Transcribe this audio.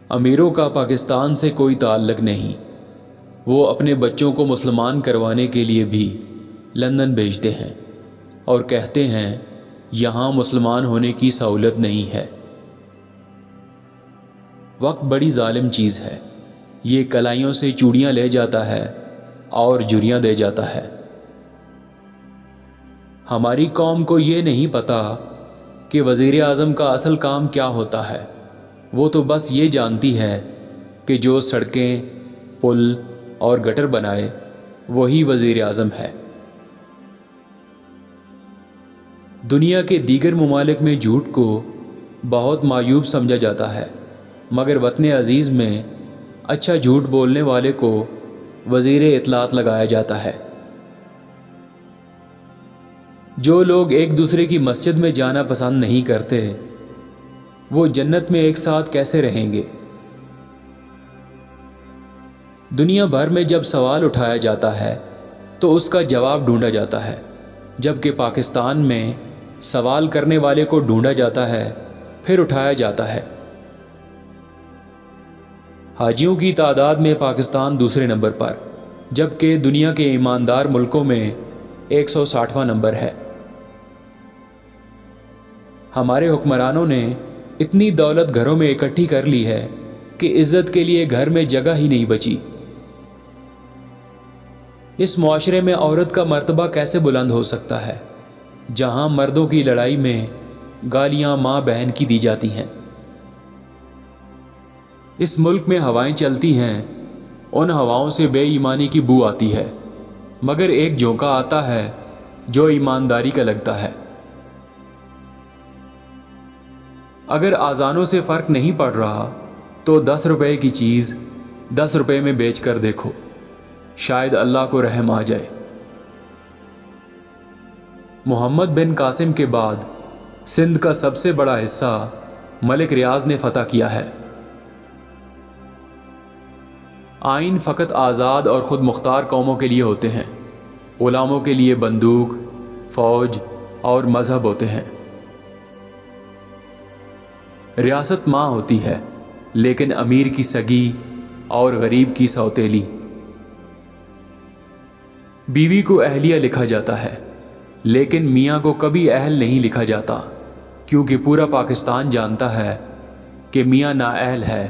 امیروں کا پاکستان سے کوئی تعلق نہیں، وہ اپنے بچوں کو مسلمان کروانے کے لیے بھی لندن بھیجتے ہیں اور کہتے ہیں یہاں مسلمان ہونے کی سہولت نہیں ہے۔ وقت بڑی ظالم چیز ہے، یہ کلائیوں سے چوڑیاں لے جاتا ہے اور جریاں دے جاتا ہے۔ ہماری قوم کو یہ نہیں پتا کہ وزیر اعظم کا اصل کام کیا ہوتا ہے، وہ تو بس یہ جانتی ہے کہ جو سڑکیں، پل اور گٹر بنائے وہی وزیر اعظم ہے۔ دنیا کے دیگر ممالک میں جھوٹ کو بہت معیوب سمجھا جاتا ہے، مگر وطن عزیز میں اچھا جھوٹ بولنے والے کو وزیر اطلاعات لگایا جاتا ہے۔ جو لوگ ایک دوسرے کی مسجد میں جانا پسند نہیں کرتے وہ جنت میں ایک ساتھ کیسے رہیں گے؟ دنیا بھر میں جب سوال اٹھایا جاتا ہے تو اس کا جواب ڈھونڈا جاتا ہے، جبکہ پاکستان میں سوال کرنے والے کو ڈھونڈا جاتا ہے پھر اٹھایا جاتا ہے۔ حاجیوں کی تعداد میں پاکستان دوسرے نمبر پر، جبکہ دنیا کے ایماندار ملکوں میں 160واں نمبر ہے۔ ہمارے حکمرانوں نے اتنی دولت گھروں میں اکٹھی کر لی ہے کہ عزت کے لیے گھر میں جگہ ہی نہیں بچی۔ اس معاشرے میں عورت کا مرتبہ کیسے بلند ہو سکتا ہے جہاں مردوں کی لڑائی میں گالیاں ماں بہن کی دی جاتی ہیں؟ اس ملک میں ہوائیں چلتی ہیں، ان ہواؤں سے بے ایمانی کی بو آتی ہے، مگر ایک جھونکا آتا ہے جو ایمانداری کا لگتا ہے۔ اگر آذانوں سے فرق نہیں پڑ رہا تو 10 روپے کی چیز 10 روپے میں بیچ کر دیکھو، شاید اللہ کو رحم آ جائے۔ محمد بن قاسم کے بعد سندھ کا سب سے بڑا حصہ ملک ریاض نے فتح کیا ہے۔ آئین فقط آزاد اور خود مختار قوموں کے لیے ہوتے ہیں، غلاموں کے لیے بندوق، فوج اور مذہب ہوتے ہیں۔ ریاست ماں ہوتی ہے لیکن امیر کی سگی اور غریب کی سوتیلی۔ بیوی کو اہلیہ لکھا جاتا ہے لیکن میاں کو کبھی اہل نہیں لکھا جاتا، کیونکہ پورا پاکستان جانتا ہے کہ میاں نااہل ہے